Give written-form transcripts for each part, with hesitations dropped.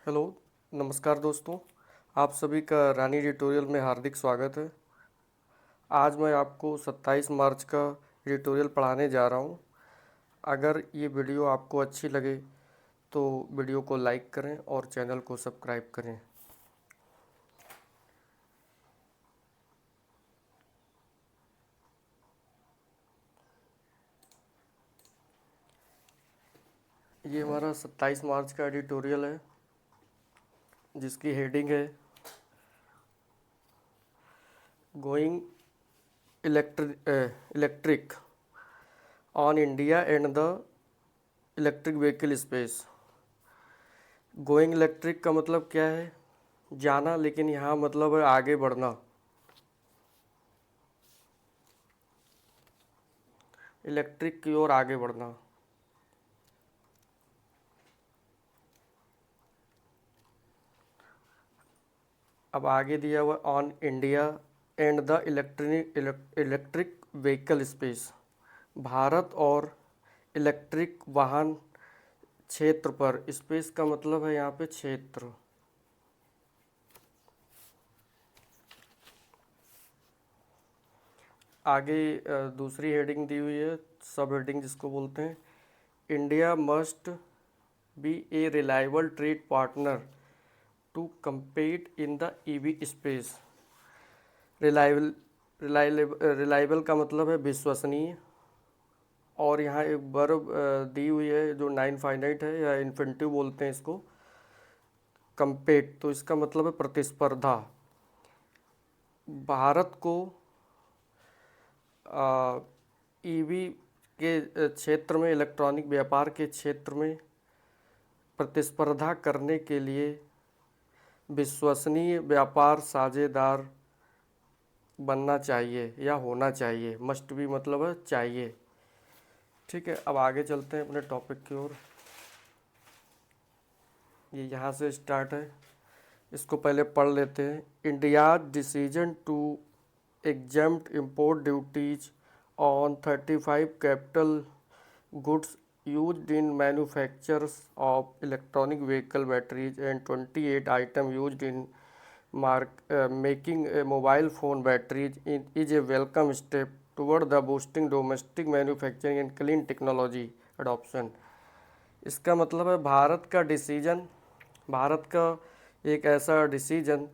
Hello, नमस्कार दोस्तों। आप सभी का रानी एडिटोरियल में हार्दिक स्वागत है। आज मैं आपको 27 मार्च का एडिटोरियल पढ़ाने जा रहा हूँ। अगर ये वीडियो आपको अच्छी लगे तो वीडियो को लाइक करें और चैनल को सब्सक्राइब करें। ये हमारा 27 मार्च का एडिटोरियल है जिसकी हेडिंग है going electric on India and the electric vehicle space. Going electric का मतलब क्या है? जाना, लेकिन यहाँ मतलब है आगे बढ़ना। इलेक्ट्रिक की ओर आगे बढ़ना। अब आगे दिया हुआ on India and the electric vehicle space. Bharat और इलेक्ट्रिक वाहन क्षेत्र पर। स्पेस का मतलब है यहाँ पे क्षेत्र। आगे दूसरी हेडिंग दी हुई है, सब हेडिंग जिसको बोलते हैं, India must be a reliable trade partner to compete in the EV space. Reliable reliable का मतलब है विश्वसनीय, और यहाँ एक वर्ब दी हुई है जो नाइन फाइनाइट है या इन्फिनिटिव बोलते हैं इसको, कंपेट। तो इसका मतलब है प्रतिस्पर्धा। भारत को ईवी के क्षेत्र में, इलेक्ट्रॉनिक व्यापार के क्षेत्र में प्रतिस्पर्धा करने के लिए विश्वसनीय व्यापार साझेदार बनना चाहिए या होना चाहिए। मस्ट भी मतलब है चाहिए। ठीक है, अब आगे चलते हैं अपने टॉपिक की ओर। ये यहाँ से स्टार्ट है, इसको पहले पढ़ लेते हैं। India decision to exempt import duties on 35 capital goods used in manufactures of electronic vehicle batteries and 28 items used in making a mobile phone batteries is a welcome step toward the boosting domestic manufacturing and clean technology adoption। इसका मतलब है भारत का decision, Bharat का एक ऐसा decision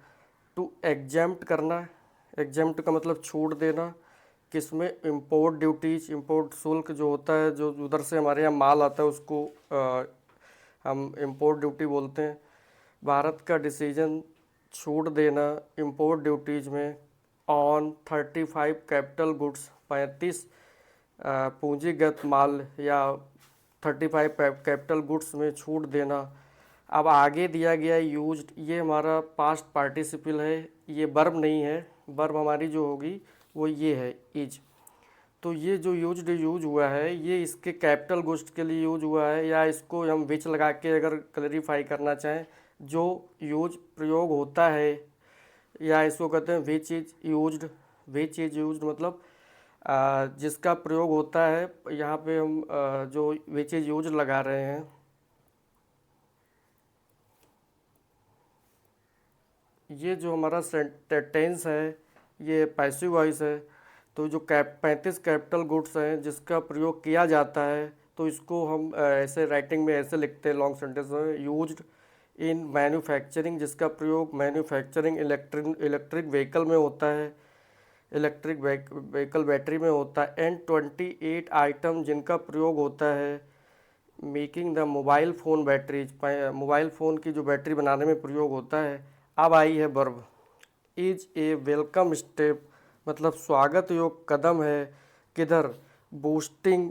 to exempt करना। Exempt का मतलब छूट देना, किसमें? इंपोर्ट ड्यूटीज, इंपोर्ट शुल्क जो होता है, जो उधर से हमारे यहाँ माल आता है उसको हम इंपोर्ट ड्यूटी बोलते हैं। भारत का डिसीजन छूट देना इंपोर्ट ड्यूटीज में ऑन 35 कैपिटल गुड्स, 35 पूंजीगत माल या 35 कैपिटल गुड्स में छूट देना। अब आगे दिया गया यूज्ड, ये हमारा पास्ट पार्टिसिपल है, ये वर्ब नहीं है। वर्ब हमारी जो होगी वो ये है, इज। तो ये जो यूज्ड यूज हुआ है ये इसके कैपिटल गुड्स के लिए यूज हुआ है, या इसको हम विच लगा के अगर क्लैरिफाई करना चाहें, जो यूज प्रयोग होता है, या इसको कहते हैं which is used. Which is used मतलब जिसका प्रयोग होता है। यहाँ पे हम जो विच इज यूज्ड लगा रहे हैं, ये जो हमारा टेंस है ये पैसिव वॉइस है। तो जो 35 कैपिटल गुड्स हैं जिसका प्रयोग किया जाता है, तो इसको हम ऐसे राइटिंग में ऐसे लिखते हैं लॉन्ग सेंटेंस में, यूज्ड इन मैन्युफैक्चरिंग, जिसका प्रयोग मैन्युफैक्चरिंग इलेक्ट्रिक व्हीकल में होता है, इलेक्ट्रिक व्हीकल बैटरी में होता है। एंड 28 आइटम जिनका प्रयोग होता है making the mobile phone batteries, mobile phone की जो बैटरी बनाने में प्रयोग होता है। अब आई है verb, is a welcome step, मतलब स्वागत योग कदम है। किधर? बूस्टिंग,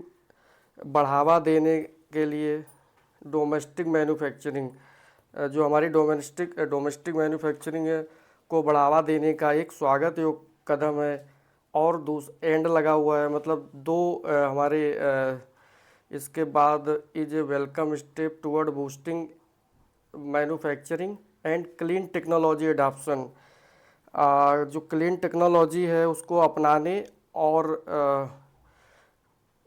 बढ़ावा देने के लिए, डोमेस्टिक मैन्युफैक्चरिंग, जो हमारी डोमेस्टिक मैन्युफैक्चरिंग है को बढ़ावा देने का एक स्वागत योग कदम है। और एंड लगा हुआ है, मतलब दो हमारे इसके बाद is a welcome step toward boosting manufacturing and clean technology adaption. जो क्लीन टेक्नोलॉजी है उसको अपनाने और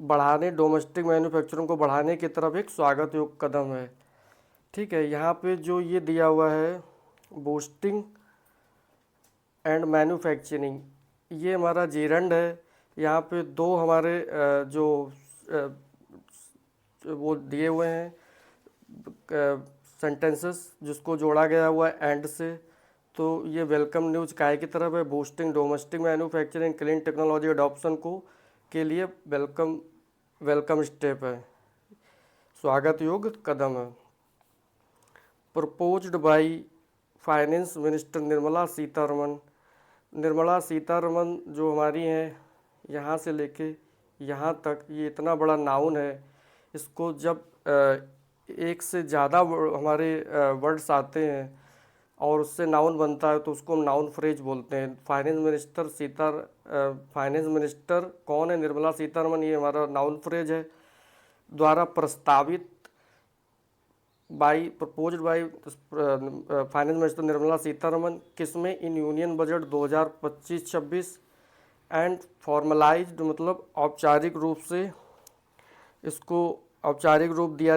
बढ़ाने, डोमेस्टिक मैन्युफैक्चरिंग को बढ़ाने की तरफ एक स्वागत योग कदम है। ठीक है। यहाँ पे जो ये दिया हुआ है बूस्टिंग एंड मैन्युफैक्चरिंग, ये हमारा जेरंड है। यहाँ पे दो हमारे जो वो दिए हुए हैं सेंटेंसेस जिसको जोड़ा गया हुआ है एंड से। तो ये वेलकम न्यूज काहे की तरफ है, boosting domestic manufacturing clean technology adoption को के लिए वेलकम वेलकम स्टेप है, स्वागत योग्य कदम है। Proposed by finance minister Nirmala Sitharaman. Nirmala Sitharaman जो हमारी हैं, यहाँ से लेके यहाँ तक ये इतना बड़ा नाउन है। इसको जब एक से ज़्यादा हमारे वर्ड्स आते हैं और उससे नाउन बनता है तो उसको हम नाउन फ्रेज बोलते हैं। फाइनेंस मिनिस्टर कौन है, निर्मला सीतारमन, ये हमारा नाउन फ्रेज है। द्वारा प्रस्तावित proposed by finance minister Nirmala Sitharaman, किसमें, in union budget 2025-26 and formalised मतलब औपचारिक रूप से इसको औपचारिक रूप दिया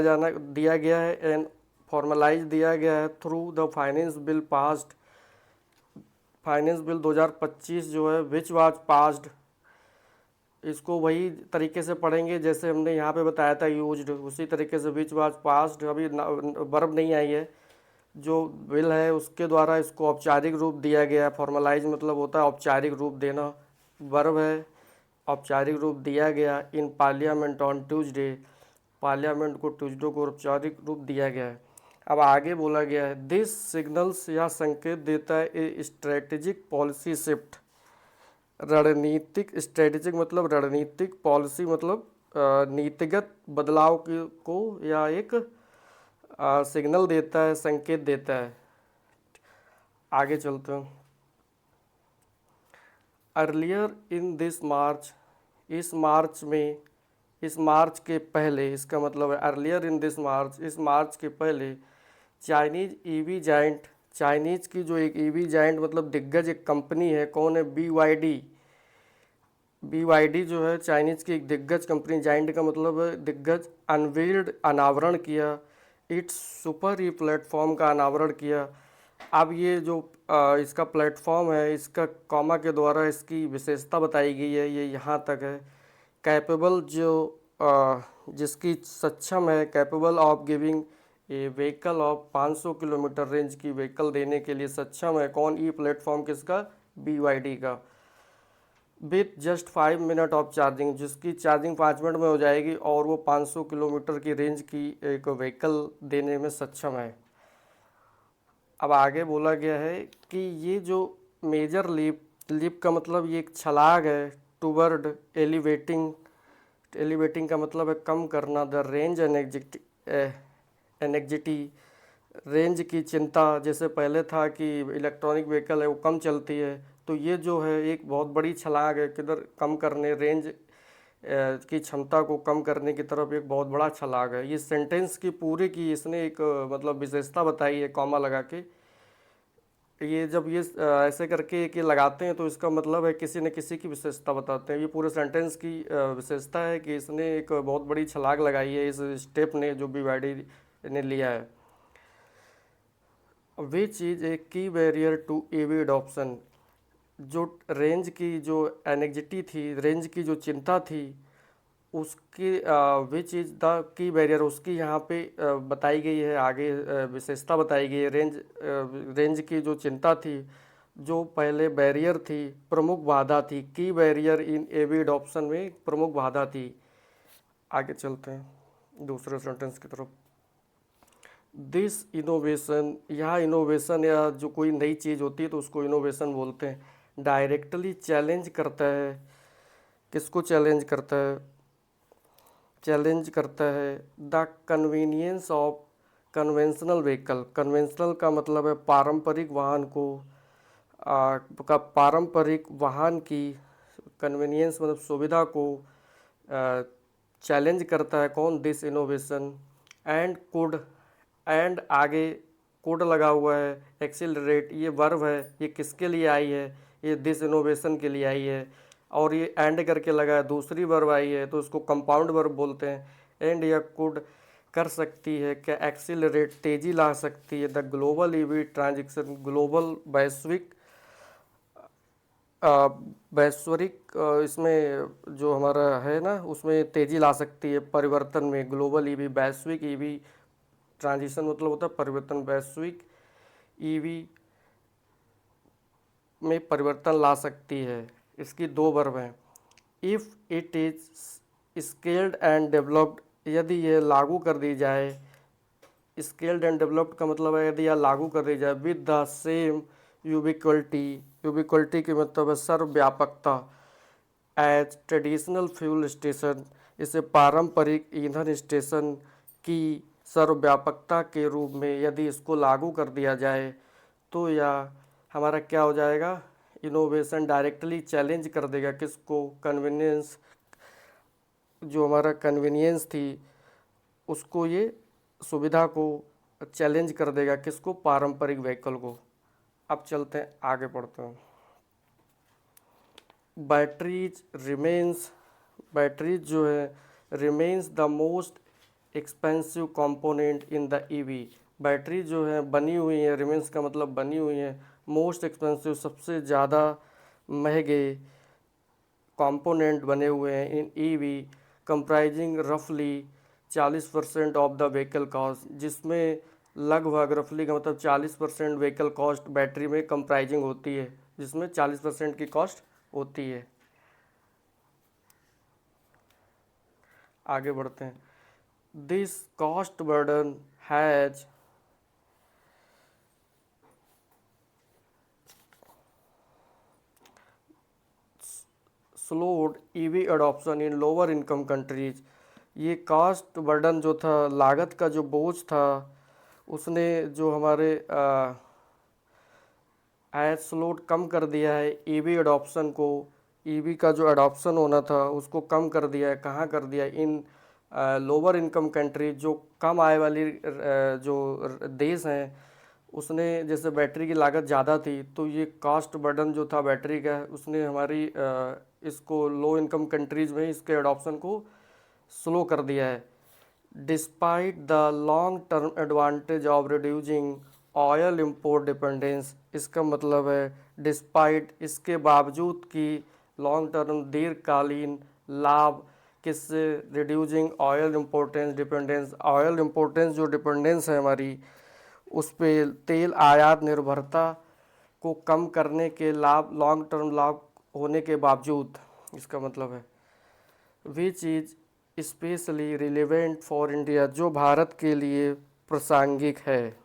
गया है एंड फॉर्मलाइज दिया गया है through the finance bill passed. Finance bill 2025 जो है विच वाज पास्ड, इसको वही तरीके से पढ़ेंगे जैसे हमने यहाँ पे बताया था यूज्ड, उसी तरीके से विच वाज पास्ड। अभी वर्ब नहीं आई है, जो बिल है उसके द्वारा इसको औपचारिक रूप दिया गया है। फॉर्मलाइज मतलब होता है औपचारिक रूप देना, वर्ब है औपचारिक रूप दिया गया। In parliament on Tuesday, parliament को ट्यूसडे को औपचारिक रूप दिया गया है। अब आगे बोला गया है दिस सिग्नल्स, यह संकेत देता है ए स्ट्रेटेजिक पॉलिसी शिफ्ट। रणनीतिक, स्ट्रेटेजिक मतलब रणनीतिक, पॉलिसी मतलब नीतिगत बदलाव को या एक सिग्नल देता है, संकेत देता है। आगे चलते हैं। अर्लियर इन दिस मार्च, इस मार्च में, इस मार्च के पहले, इसका मतलब है अर्लियर इन दिस मार्च, इस मार्च के पहले चाइनीज ईवी जाइंट, चाइनीज की जो एक ईवी जाइंट मतलब दिग्गज एक कंपनी है, कौन है, BYD। BYD जो है चाइनीज की एक दिग्गज कंपनी, जाइंट का मतलब है दिग्गज, अनवील्ड अनावरण किया, इट्स सुपर ई प्लेटफॉर्म का अनावरण किया। अब ये जो इसका प्लेटफॉर्म है, इसका कॉमा के द्वारा इसकी विशेषता बताई गई है, ये यहाँ तक है। कैपेबल जो जिसकी सक्षम है, capable of giving a vehicle of 500 kilometre range की व्हीकल देने के लिए सक्षम है, कौन, ई प्लेटफॉर्म किसका, BYD का। With just 5 minute of charging, जिसकी चार्जिंग 5 मिनट में हो जाएगी और वो 500 किलोमीटर की रेंज की एक व्हीकल देने में सक्षम है। अब आगे बोला गया है कि ये जो मेजर लीप, लीप का मतलब ये एक छलांग है, टूवर्ड एलिवेटिंग, एलिवेटिंग का मतलब है कम करना, द रेंज एनेक्जिटी, रेंज की चिंता। जैसे पहले था कि इलेक्ट्रॉनिक व्हीकल है वो कम चलती है, तो ये जो है एक बहुत बड़ी छलांग है किधर, कम करने, रेंज की क्षमता को कम करने की तरफ एक बहुत बड़ा छलांग है। ये सेंटेंस की पूरी की इसने एक मतलब विशेषता बताई है कॉमा लगा के। ये जब ये ऐसे करके एक ये लगाते हैं तो इसका मतलब है किसी न किसी की विशेषता बताते हैं। ये पूरे सेंटेंस की विशेषता है कि इसने एक बहुत बड़ी छलांग लगाई है इस स्टेप ने जो BYD ने लिया है। विच इज ए की बैरियर टू EV अडॉप्शन, जो रेंज की जो एनेक्जिटी थी, रेंज की जो चिंता थी, उसकी which is the key barrier, उसकी यहाँ पे बताई गई है, आगे विशेषता बताई गई है। रेंज की जो चिंता थी, जो पहले बैरियर थी, प्रमुख बाधा थी, की बैरियर इन EV अडॉप्शन में प्रमुख बाधा थी। आगे चलते हैं दूसरे सेंटेंस की तरफ। दिस इनोवेशन, यहाँ इनोवेशन या जो कोई नई चीज़ होती है तो उसको इनोवेशन बोलते हैं। डायरेक्टली चैलेंज करता है, किसको चैलेंज करता है, चैलेंज करता है the convenience of conventional vehicle. Conventional का मतलब है पारंपरिक वाहन को, पारंपरिक वाहन की, कन्वीनियंस मतलब सुविधा को चैलेंज करता है कौन, this innovation. And could, and आगे कुड लगा हुआ है, एक्सिलरेट ये वर्ब है, ये किसके लिए आई है, ये दिस इनोवेशन के लिए आई है। और ये एंड करके लगा है, दूसरी वर्ब आई है तो उसको कंपाउंड वर्ब बोलते हैं। एंड या कुड कर सकती है, क्या एक्सीलरेट तेजी ला सकती है the global EV transition, global वैश्विक वैश्विक इसमें जो हमारा है ना उसमें तेजी ला सकती है परिवर्तन में। ग्लोबल ईवी वैश्विक ईवी ट्रांजिशन मतलब होता है परिवर्तन, वैश्विक ईवी में परिवर्तन ला सकती है। इसकी दो वर्ब हैं। If it is scaled and developed, यदि यह लागू कर दी जाए, स्केल्ड एंड डेवलप्ड का मतलब है यदि यह लागू कर दी जाए विद द सेम यूबिक्वलिटी, यूबिक्वलिटी की मतलब है सर्वव्यापकता, एज ट्रेडिशनल फ्यूल स्टेशन, इसे पारंपरिक ईंधन स्टेशन की सर्वव्यापकता के रूप में यदि इसको लागू कर दिया जाए तो यह हमारा क्या हो जाएगा, इनोवेशन डायरेक्टली चैलेंज कर देगा किसको, कन्वीनियंस, जो हमारा कन्वीनियंस थी उसको, ये सुविधा को चैलेंज कर देगा किसको, पारंपरिक व्हीकल को। अब चलते हैं आगे पढ़ते हैं। बैटरीज रिमेन्स, बैटरीज जो है remains the most expensive component in the EV, battery जो है बनी हुई है, रिमेन्स का मतलब बनी हुई है, मोस्ट एक्सपेंसिव सबसे ज़्यादा महंगे कंपोनेंट बने हुए हैं इन ईवी, कंप्राइजिंग रफली 40% ऑफ द व्हीकल कॉस्ट, जिसमें लगभग रफली का मतलब 40% व्हीकल कॉस्ट बैटरी में कंप्राइजिंग होती है, जिसमें 40% की कॉस्ट होती है। आगे बढ़ते हैं। This cost burden has slowed EV adoption in lower income countries, ये कॉस्ट बर्डन जो था, लागत का जो बोझ था, उसने जो हमारे हैज स्लोड कम कर दिया है ईवी अडॉप्शन को, ईवी का जो अडॉप्शन होना था उसको कम कर दिया है। कहाँ कर दिया, इन लोअर इनकम कंट्री, जो कम आय वाली जो देश हैं, उसने जैसे बैटरी की लागत ज़्यादा थी तो ये कॉस्ट बर्डन जो था बैटरी का, उसने हमारी इसको लो इनकम कंट्रीज़ में इसके अडॉप्शन को स्लो कर दिया है। Despite the long term advantage of reducing oil import dependence, इसका मतलब है डिस्पाइट, इसके बावजूद कि लॉन्ग टर्म दीर्घकालीन लाभ किससे, reducing oil importance dependence, oil importance जो डिपेंडेंस है हमारी उस पे तेल आयात निर्भरता को कम करने के लाभ, लॉन्ग टर्म लाभ होने के बावजूद, इसका मतलब है which is specially relevant for India, जो भारत के लिए प्रासंगिक है।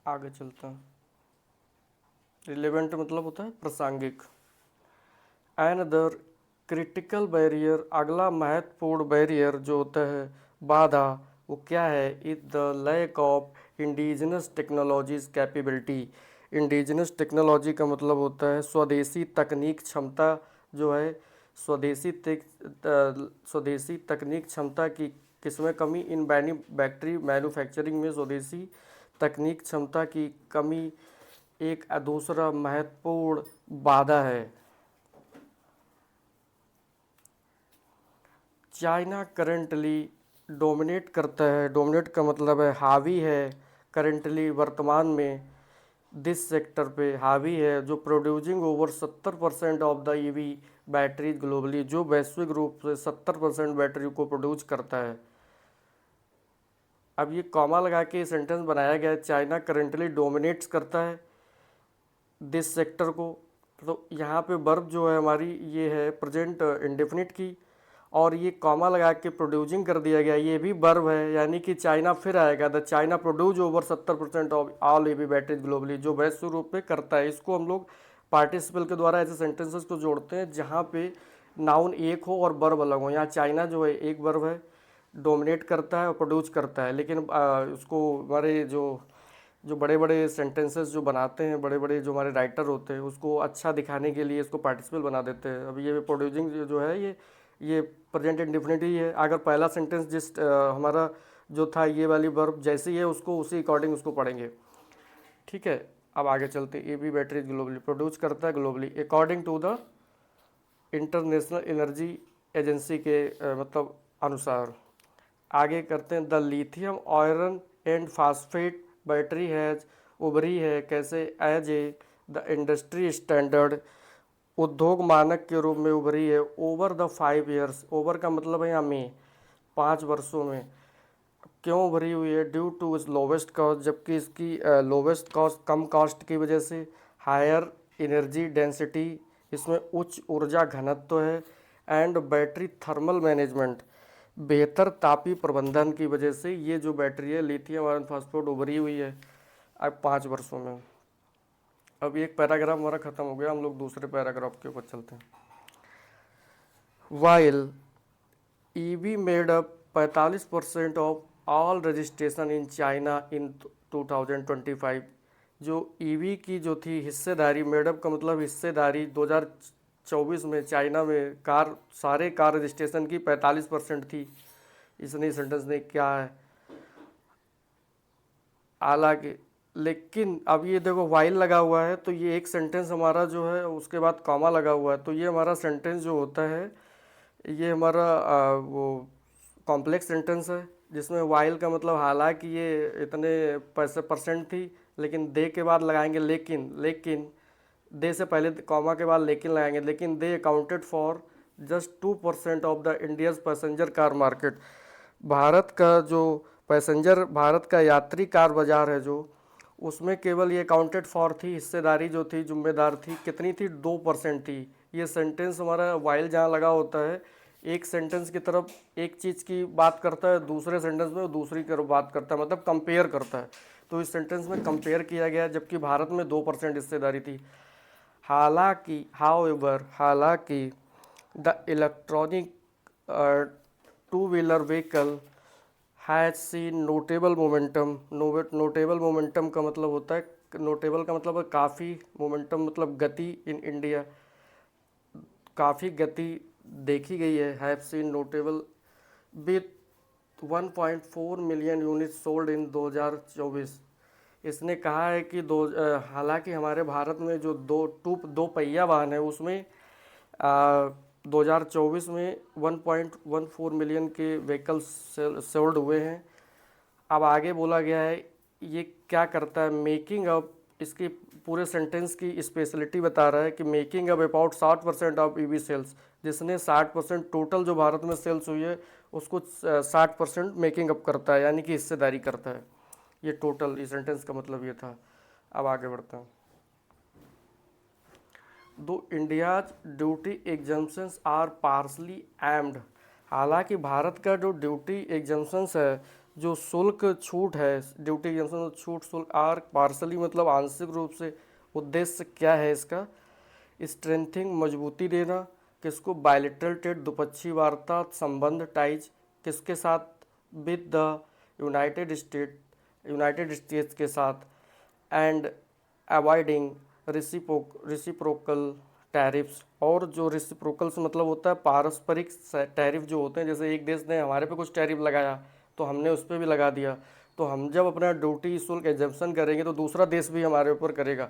आगे चलता है। रिलेवेंट मतलब होता है प्रासंगिक। एनदर क्रिटिकल बैरियर, अगला महत्वपूर्ण बैरियर जो होता है, बाधा, वो क्या है, is the lack of indigenous technologies capability, indigenous technology का मतलब होता है स्वदेशी तकनीक क्षमता, जो है स्वदेशी तकनीक क्षमता की किसमें कमी, इन बैटरी मैन्युफैक्चरिंग में स्वदेशी तकनीक क्षमता की कमी एक दूसरा महत्वपूर्ण बाधा है। चाइना करेंटली डोमिनेट करता है, डोमिनेट का मतलब है हावी है, करेंटली वर्तमान में, दिस सेक्टर पे हावी है, जो producing over 70% of the EV batteries globally, जो वैश्विक रूप से 70% बैटरी को प्रोड्यूस करता है। अब ये कॉमा लगा के सेंटेंस बनाया गया है, चाइना करेंटली डोमिनेट्स करता है दिस सेक्टर को, तो यहाँ पे वर्ब जो है हमारी ये है प्रेजेंट इंडेफिनिट की, और ये कॉमा लगा के प्रोड्यूसिंग कर दिया गया, ये भी वर्ब है, यानी कि चाइना फिर आएगा, the China produce over 70% of all EV batteries globally, जो वैश्विक रूप में करता है। इसको हम लोग पार्टिसिपल के द्वारा ऐसे सेंटेंसेस को जोड़ते हैं जहाँ पे नाउन एक हो और वर्ब अलग हो। यहाँ चाइना जो है एक वर्ब है, डोमिनेट करता है और प्रोड्यूस करता है, लेकिन उसको हमारे जो बड़े बड़े सेंटेंसेस जो बनाते हैं, बड़े बड़े जो हमारे राइटर होते हैं, उसको अच्छा दिखाने के लिए इसको पार्टिसिपल बना देते हैं। अब ये प्रोड्यूसिंग जो है ये प्रेजेंट इंडेफिनिट ही है। अगर पहला सेंटेंस जिस हमारा जो था ये वाली वर्ब जैसी है, उसको उसी अकॉर्डिंग उसको पढ़ेंगे। ठीक है, अब आगे चलते हैं, ईवी बैटरी ग्लोबली प्रोड्यूस करता है globally according to the International Energy Agency के मतलब अनुसार। आगे करते हैं, the lithium iron and phosphate battery has उभरी है कैसे, as a the industry standard उद्योग मानक के रूप में उभरी है ओवर द 5 ईयर्स। ओवर का मतलब है यहाँ में 5 वर्षों में। क्यों उभरी हुई है, ड्यू टू इस लोवेस्ट कॉस्ट, जबकि इसकी लोवेस्ट कॉस्ट कम कॉस्ट की वजह से, हायर एनर्जी डेंसिटी इसमें उच्च ऊर्जा घनत्व है, एंड बैटरी थर्मल मैनेजमेंट बेहतर तापीय प्रबंधन की वजह से ये जो बैटरी है लिथियम आयरन फास्फेट उभरी हुई है अब 5 वर्षों में। अब एक पैराग्राफ हमारा खत्म हो गया, हम लोग दूसरे पैराग्राफ के ऊपर चलते हैं। While EV made up 45% of all registration in China in 2025। जो ईवी की जो थी हिस्सेदारी, मेडअप का मतलब हिस्सेदारी 2024 में चाइना में सारे कार रजिस्ट्रेशन की 45% थी। इसने सेंटेंस ने क्या है, हालांकि लेकिन अब ये देखो वाइल लगा हुआ है तो ये एक सेंटेंस हमारा जो है उसके बाद कॉमा लगा हुआ है, तो ये हमारा सेंटेंस जो होता है ये हमारा वो कॉम्प्लेक्स सेंटेंस है, जिसमें वाइल का मतलब हालांकि ये इतने पैसे परसेंट थी, लेकिन दे के बाद लगाएंगे लेकिन दे से पहले कॉमा के बाद लेकिन लगाएंगे, लेकिन they accounted for just 2% of the India's passenger car market. Bharat का जो भारत का यात्री कार बाजार है जो, उसमें केवल ये अकाउंटेड फॉर थी, हिस्सेदारी जो थी, जिम्मेदार थी, कितनी थी, 2% थी। ये सेंटेंस हमारा वाइल जहाँ लगा होता है, एक सेंटेंस की तरफ एक चीज़ की बात करता है, दूसरे सेंटेंस में दूसरी की तरफ बात करता है, मतलब कंपेयर करता है। तो इस सेंटेंस में कंपेयर किया गया, जबकि भारत में 2% हिस्सेदारी थी। हालांकि the electronic two wheeler vehicle has seen notable momentum. Notable momentum का मतलब होता है, नोटेबल का मतलब है काफ़ी, मोमेंटम मतलब गति, इन इंडिया काफ़ी गति देखी गई है। Have seen notable with 1.4 million unit sold in 2024। इसने कहा है कि हालांकि हमारे भारत में जो दो पहिया वाहन है उसमें 2024 में 1.14 मिलियन के व्हीकल्स सोल्ड हुए हैं। अब आगे बोला गया है ये क्या करता है, मेकिंग अप, इसकी पूरे सेंटेंस की स्पेशलिटी बता रहा है कि making up about 60% of EV sales, जिसने 60% टोटल जो भारत में सेल्स हुई है उसको 60% मेकिंग अप करता है, यानी कि हिस्सेदारी करता है। ये टोटल, इस सेंटेंस का मतलब ये था। अब आगे बढ़ते हैं। Though India's duty exemptions are partially aimed. हालांकि भारत का जो ड्यूटी एग्जम्पशंस है, जो शुल्क छूट है, ड्यूटी एग्जम्पशन छूट शुल्क, आर पार्सली मतलब आंशिक रूप से। उद्देश्य क्या है इसका, स्ट्रेंथिंग मजबूती देना, किसको, बायलेटरल ट्रेड द्विपक्षीय वार्ता संबंध टाइज, किसके साथ, विद द यूनाइटेड स्टेट्स के साथ, एंड अवॉइडिंग रिसिप्रोकल टैरिफ्स। और जो रिसिप्रोकल से मतलब होता है पारस्परिक टैरिफ जो होते हैं, जैसे एक देश ने हमारे पे कुछ टैरिफ लगाया तो हमने उस पर भी लगा दिया, तो हम जब अपना ड्यूटी शुल्क एग्जम्पशन करेंगे तो दूसरा देश भी हमारे ऊपर करेगा।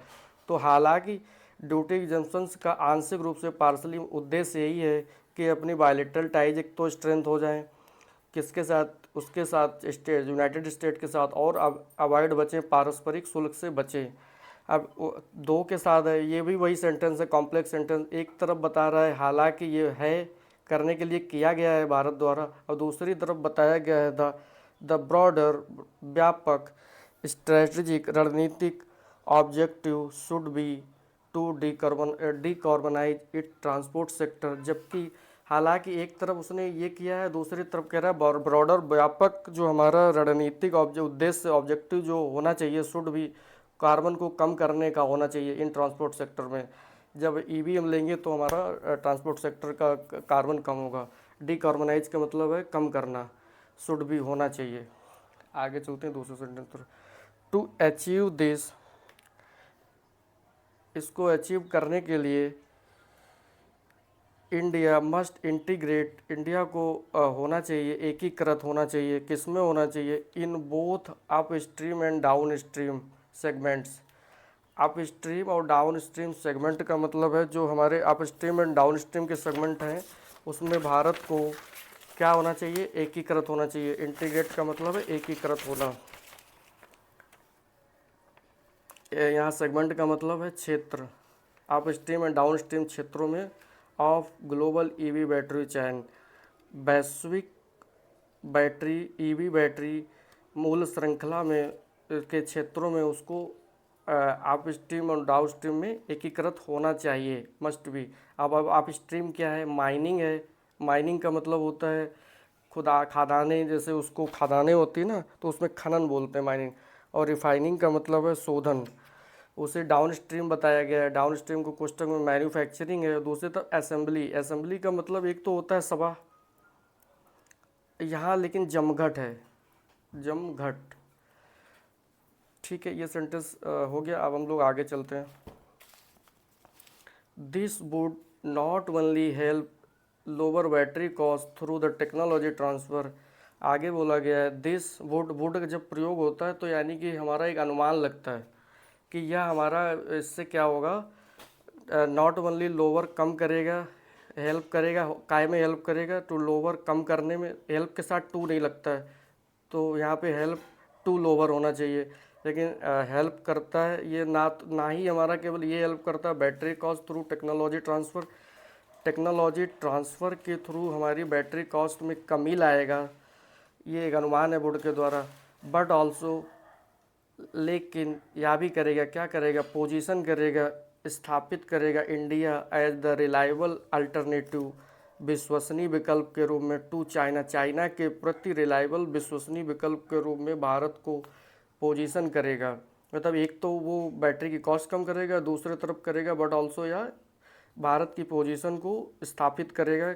तो हालांकि ड्यूटी एग्जम्पशंस का आंशिक रूप से पार्सली उद्देश्य यही है कि अपनी बायलेटरल टाइज एक तो स्ट्रेंथ हो जाए, किसके साथ, उसके साथ यूनाइटेड स्टेट के साथ, और अवॉइड बचें, पारस्परिक शुल्क से बचें। अब दो के साथ है, ये भी वही सेंटेंस है, कॉम्प्लेक्स सेंटेंस। एक तरफ बता रहा है हालांकि ये है करने के लिए किया गया है भारत द्वारा, और दूसरी तरफ बताया गया है द ब्रॉडर व्यापक स्ट्रेटजिक रणनीतिक objective should be to decarbonise it transport sector. जबकि हालांकि एक तरफ उसने ये किया है, दूसरी तरफ कह रहा है ब्रॉडर व्यापक जो हमारा रणनीतिक उद्देश्य ऑब्जेक्टिव जो होना चाहिए, शुड भी कार्बन को कम करने का होना चाहिए इन ट्रांसपोर्ट सेक्टर में। जब ईवी हम लेंगे तो हमारा ट्रांसपोर्ट सेक्टर का कार्बन कम होगा। डिकार्बनाइज का मतलब है कम करना, शुड भी होना चाहिए। आगे चलते हैं दूसरे सेंटेंस पर। टू अचीव दिस, इसको अचीव करने के लिए इंडिया मस्ट इंटीग्रेट, इंडिया को होना चाहिए, एकीकृत होना चाहिए, किसमें होना चाहिए, in both up stream and down stream segments. Up stream और डाउन स्ट्रीम सेगमेंट का मतलब है जो हमारे up stream and down stream के सेगमेंट हैं उसमें भारत को क्या होना चाहिए, एकीकृत होना चाहिए। इंटीग्रेट का मतलब है एकीकृत होना। यहाँ सेगमेंट का मतलब है क्षेत्र, up stream and down stream क्षेत्रों में ऑफ ग्लोबल ईवी बैटरी चैन, वैश्विक बैटरी ईवी बैटरी मूल श्रृंखला में के क्षेत्रों में उसको अप स्ट्रीम और डाउन स्ट्रीम में एकीकृत होना चाहिए, मस्ट बी। अब अप स्ट्रीम क्या है, माइनिंग है। माइनिंग का मतलब होता है खुदा खादाने, जैसे उसको खादाने होती है ना तो उसमें खनन बोलते हैं माइनिंग। और रिफाइनिंग का मतलब है शोधन। उसे डाउन स्ट्रीम बताया गया है। डाउन स्ट्रीम को कोष्टक में मैन्युफैक्चरिंग है। दूसरी तरफ असेंबली, असेंबली का मतलब एक तो होता है सभा, यहाँ लेकिन जमघट है, जमघट। ठीक है, ये सेंटेंस हो गया। अब हम लोग आगे चलते हैं। This would not only help lower battery cost through the technology transfer. आगे बोला गया है दिस वुड, वुड का जब प्रयोग होता है तो यानी कि हमारा एक अनुमान लगता है कि यह हमारा इससे क्या होगा, नॉट ओनली लोअर कम करेगा, हेल्प करेगा, काय में हेल्प करेगा, टू लोअर कम करने में, हेल्प के साथ टू नहीं लगता है तो यहाँ पे हेल्प टू लोअर होना चाहिए। लेकिन हेल्प करता है ये ना ही हमारा केवल ये हेल्प करता है battery cost through technology transfer, technology transfer के थ्रू हमारी बैटरी कॉस्ट में कमी लाएगा, ये एक अनुमान है बोर्ड के द्वारा। बट ऑल्सो, लेकिन यह भी करेगा, क्या करेगा, पोजीशन करेगा, स्थापित करेगा India as the reliable alternative, विश्वसनीय विकल्प के रूप में टू चाइना, चाइना के प्रति रिलायबल विश्वसनीय विकल्प के रूप में भारत को पोजीशन करेगा। मतलब एक तो वो बैटरी की कॉस्ट कम करेगा, दूसरे तरफ करेगा बट ऑल्सो या भारत की पोजीशन को स्थापित करेगा।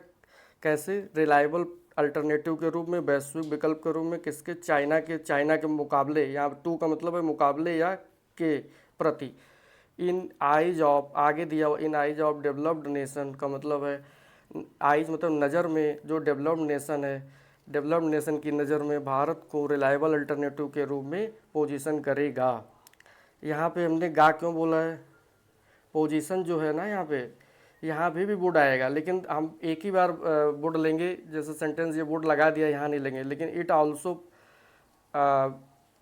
कैसे, रिलायबल अल्टरनेटिव के रूप में, वैश्विक विकल्प के रूप में, किसके, चाइना के मुकाबले, यहाँ टू का मतलब है मुकाबले या के प्रति। इन आइज ऑफ, आगे दिया हुआ इन आइज ऑफ डेवलप्ड नेशन का मतलब है, आइज मतलब नज़र में, जो डेवलप्ड नेशन है, डेवलप्ड नेशन की नज़र में भारत को रिलायबल अल्टरनेटिव के रूप में पोजीशन करेगा। यहाँ पे हमने गा क्यों बोला है, पोजीशन जो है ना यहाँ भी वुड आएगा, लेकिन हम एक ही बार वुड लेंगे, जैसे सेंटेंस ये वुड लगा दिया यहाँ नहीं लेंगे, लेकिन इट आल्सो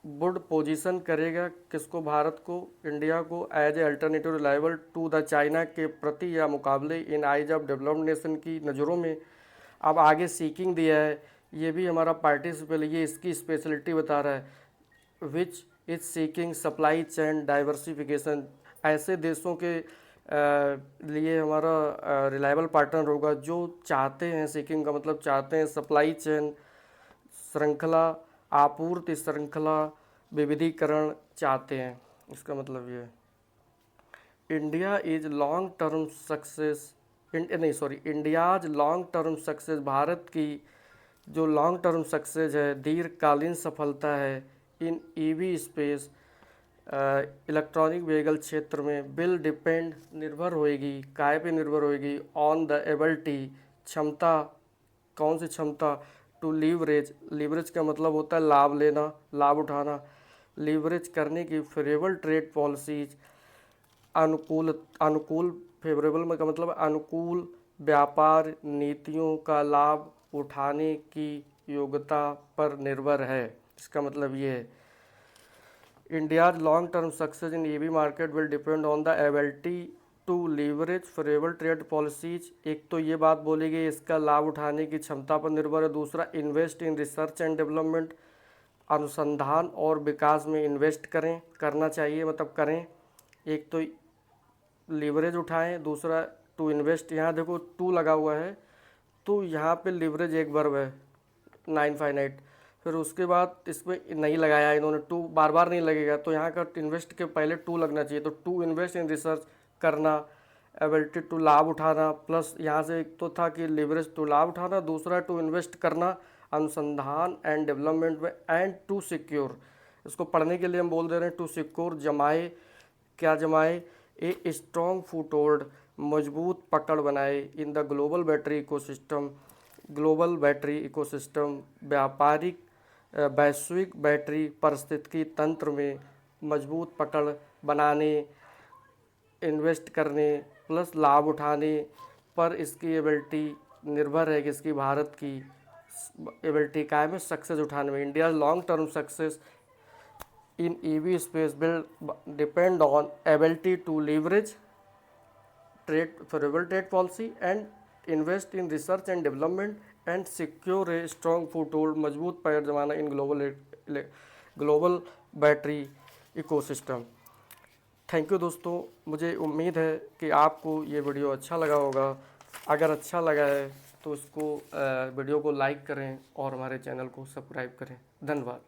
वुड पोजीशन करेगा किसको, भारत को, इंडिया को as a alternative reliable to the China के प्रति या मुकाबले in eyes of developed nation की नज़रों में। अब आगे सीकिंग दिया है, ये भी हमारा पार्टिसिपल, ये इसकी स्पेशलिटी बता रहा है। Which is seeking supply chain diversification, ऐसे देशों के लिए हमारा रिलायबल पार्टनर होगा जो चाहते हैं, सीकिंग का मतलब चाहते हैं, सप्लाई चेन श्रृंखला, आपूर्ति श्रृंखला विविधीकरण चाहते हैं, इसका मतलब ये है। India is long term success, India's long term success, Bharat की जो लॉन्ग टर्म सक्सेस है, दीर्घकालीन सफलता है इन ईवी स्पेस, इलेक्ट्रॉनिक व्हीकल क्षेत्र में, विल डिपेंड निर्भर होएगी, काय पे निर्भर होएगी, ऑन द एबिलिटी क्षमता, कौन सी क्षमता, टू लीवरेज, लीवरेज का मतलब होता है लाभ लेना, लाभ उठाना, लीवरेज करने की फेवरेबल ट्रेड पॉलिसीज, अनुकूल फेवरेबल का मतलब अनुकूल व्यापार नीतियों का लाभ उठाने की योग्यता पर निर्भर है, इसका मतलब ये है। India's long term success in EV market will depend on the ability to leverage favourable trade policies, एक तो ये बात बोली गई इसका लाभ उठाने की क्षमता पर निर्भर है। दूसरा, invest in research and development, अनुसंधान और विकास में इन्वेस्ट करें, करना चाहिए मतलब करें। एक तो लीवरेज उठाएं, दूसरा टू इन्वेस्ट, यहाँ देखो टू लगा हुआ है तो यहाँ पे लीवरेज एक वर्ब है, नाइन फाइनाइट, फिर उसके बाद इसमें नहीं लगाया इन्होंने, टू बार बार नहीं लगेगा तो यहाँ का इन्वेस्ट के पहले टू लगना चाहिए, तो टू इन्वेस्ट इन रिसर्च करना, एबिलिटी टू लाभ उठाना, प्लस यहाँ से एक तो था कि लीवरेज टू लाभ उठाना, दूसरा टू इन्वेस्ट करना अनुसंधान एंड डेवलपमेंट में, एंड टू सिक्योर, इसको पढ़ने के लिए हम बोल दे रहे हैं टू सिक्योर, जमाए, क्या जमाए, ए स्ट्रॉन्ग फुटहोल्ड, मजबूत पकड़ बनाए, in the global battery ecosystem, global battery ecosystem, व्यापारिक वैश्विक बैटरी पारिस्थितिकी तंत्र में मजबूत पकड़ बनाने, इन्वेस्ट करने प्लस लाभ उठाने पर इसकी एबिलिटी निर्भर है कि इसकी भारत की एबिलिटी क्या है सक्सेस उठाने में। India long term success in EV space will depend on ability to leverage trade favorable trade policy and invest in research and development and secure a strong foothold मजबूत पैर जमाना in global battery ecosystem. Thank you दोस्तों, मुझे उम्मीद है कि आपको ये वीडियो अच्छा लगा होगा। अगर अच्छा लगा है तो इसको वीडियो को लाइक करें और हमारे चैनल को सब्सक्राइब करें। धन्यवाद।